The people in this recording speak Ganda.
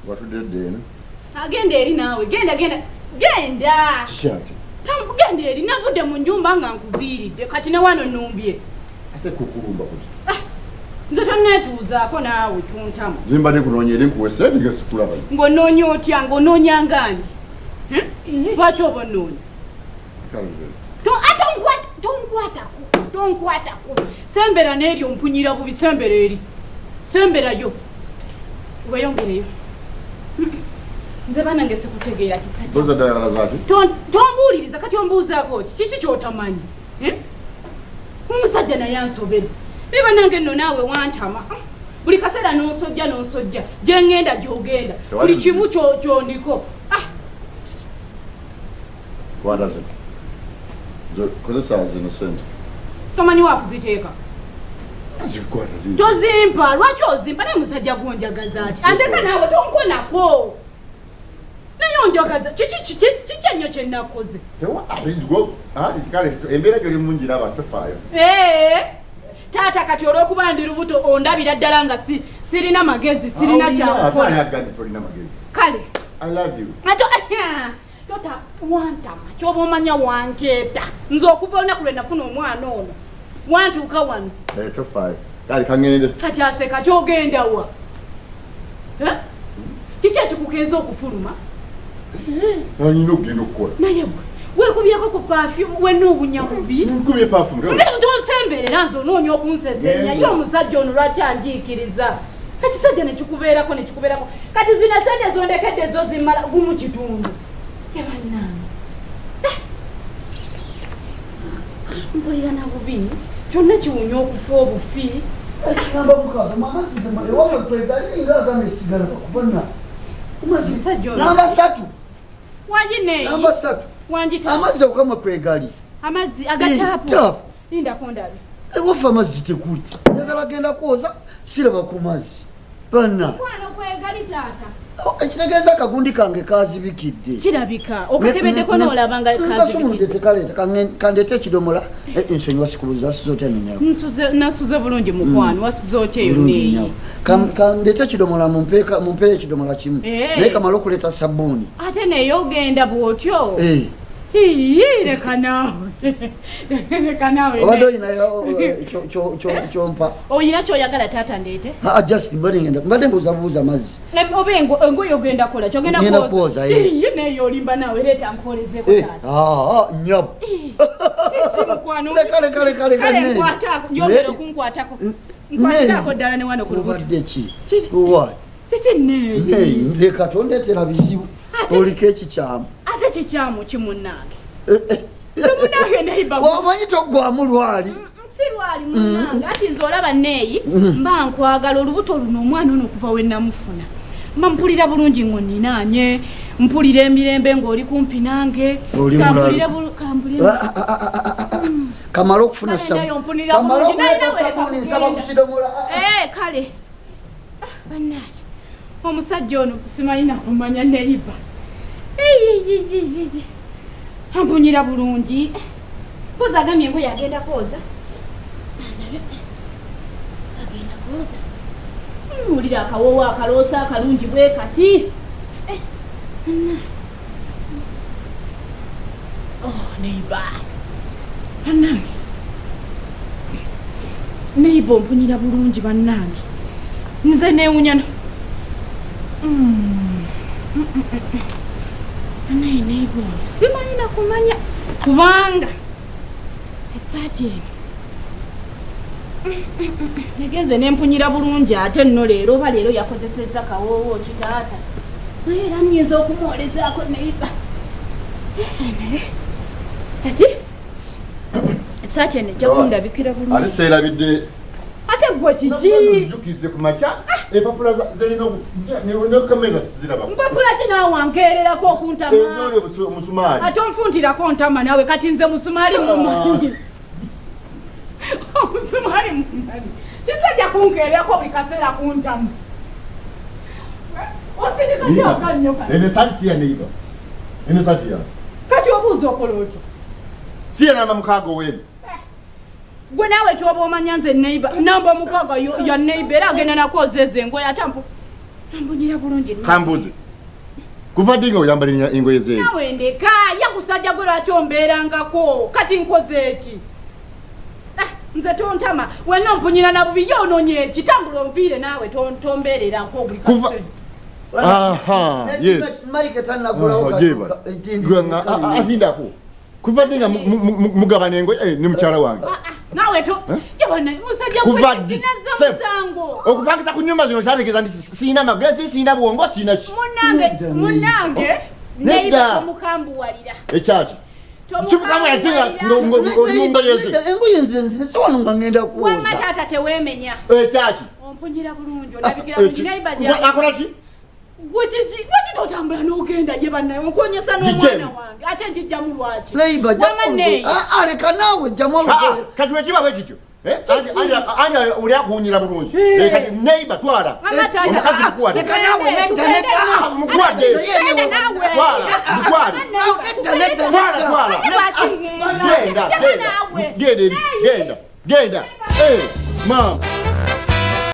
watudde eno agenda eri naawe genda kikyaki genda eri navudde mu nyumba nga nkuviiridde kati ne wano nnumbye ate kukulumba kuti nze tonneetuuzaako naawe tuntamu zimba nekunonya eri nkuwe sente ngesikulaba ng'onoonya otya ng'onoonya ngaani lwaki oba onnoonya tonkwatako sembera n'eryo mpunyira bubi sembera eri semberayo weyongereyo nze banange sikutegeera kisajja tombuuliriza kati ombuuzaako kiki kyotamanyi omusajja naye ansobedde eba nange nno naawe wantama buli kaseera n'onsojja gye ŋŋenda gy'ogenda buli kimu kyondiko kozesa zino sente tomanyi wakuziteeka tozimpa lwaki ozimpa naye musajja gwonjagazaki andeka naawe tonkonako naye onjagaza kiki ennyo kyennakoze embeera gyoli mungi naba tofaayo taata kati olw'okuba ndi lubuto ondabira ddala nga sirina magezi sirina kyakukola kale tota wantama kyoba omanya wankeeta nze okuva olunaku lwe nafuna omwana ono wantuuka wano tofaayo kale kaŋŋende kati aseka kyogendawa kiki ekikukenza okufuluma nina okugenda okukola naye weekubyeko ku pafyumu wenna obunya bubi nkubye pafyumu tosemberera nze onoonya okunsesenya ye omusajja ono lwaki anjiikiriza ekisajja nekikubeerako kati zina sente zondekedde zo zimala gumu kitundu ebannange mpulira na bubi kyonna kiwunya okufa obufi ekigamba mukaaga mamazidde ewawe kwegali nga agamba esigala bakubona namba 3 wangineeyi namba 3 wanjita amazzi okukamwe kwegali amazzi agataapu lindako ndabe ewafe amazzi tekuli njagala genda kwoza siraba ku mazzi banna mukwano kwegali taata ekitegeeza akagundi kange kazibikidde kirabika okakebeddeko n'olaba nga kazibikidde kandeete ekidomola ensonyi wasikuluza wasize otya nenyawo nasuze bulungi mukwano wasize otya eyo neeyi kandeete ekidomola mumpeeyo ekidomola kimu naye kamala okuleeta sabbuuni ate naye ogenda bw'otyo leka naawe obadde oyinayo kyompa oyina kyoyagala taata ndeete just mbadde mbuuzabuuza mazzi oba engoye ogenda kola kyogenda kwoza ye naye olimba naawe leeta nkolezeko taata nyabu kale nkwatako njogera okunkwatako nkwatako ddala ne wano ku lubadde ki kiki neeyi leka tondeetera bizibu oliko ekikyamu ate kikyamu kimunnange kimunnange neiba omanyi toggwamu lwali si lwali munnange ati nze olaba neeyi mba nkwagala olubuto luno omwana ono okuva we namufuna mba mpulira bulungi ng'onninaanye mpulira emirembe ng'oli kumpi nange kamala okufuna sabbuuni nsaba ku kidomola kale bannaaye omusajja ono simanyi nakumanya neyiba ampunyira bulungi mpozi agamye engoye agenda kwoza wulira akawoowo akaloosa akalungi bwe kati neiba bannange neiba ompunyira bulungi bannange nze neewunyana naye neiba ono simanyi nakumanya kubanga esaati eno negenze nempunyira bulungi ate nno leero oba leero yakozesezza kawoowo kitaata naye era nyinza okumwolezaako neiba ati esaati eno ejja kundabikira bulungi ate seerabidde ate gwe kiki jukize ku makya empapula zerina nekameza siziraba mpapula ki naawe wankeererako okuntama omusumaali ate onfuntirako ntama naawe kati nze musumaali mumanyi omusumaali mumanyi kisajja kunkeererako buli kaseera kuntamu osindika kyaka nnyo kati ene saati siya neiba ene saati ya kati obuuza okola otyo siya namba mukaaga oweri gwe naawe kyoba omanya nze neiba namba mukaaga ya neiba era agenda nakwoza ezo engoye ate Ambunyira bulungi. Kambuze. Kuva dinga oyambala engoye zeezo. Nawe ndeka yakusajja gwe lwaki ombeerangako kati nkoze eki? Nze tontama wenna ompunyira na bubi yoononye ekitambula onviire naawe tombeerera nk'obuli kasonyi. Aha, yes. Mike tanagulawo afindako. Kuva dinga mugabana engoye ni mukyala wange. Nawe to yabona musajja kwetinaza musango. Okupangisa ku nyumba zino kyategeeza nti siina magezi, siina bwongo, siina ki. Munange neiba omukambuwalira. Ekyaki. Chibukamu yatinga ngo yeze. Engoye nze siwano nga ngenda kuoza. Wama tata tewemenya. Ekyaki. Ompunyira bulungi olabigira mu neiba gya. Akola ki? Gwati totambula n'ogenda ye bannaye onkonyesa n'omwana wange ate njijja mu lwaki. Neiba aleka naawe jjamu olugoye. Kati wekiba bwe kityo. Anja uli akuwunyira bulungi. Kati neiba twala. Omukazi mukwate. Leka naawe nedda. Mukwate. Twala. Genda. Genda. Mama.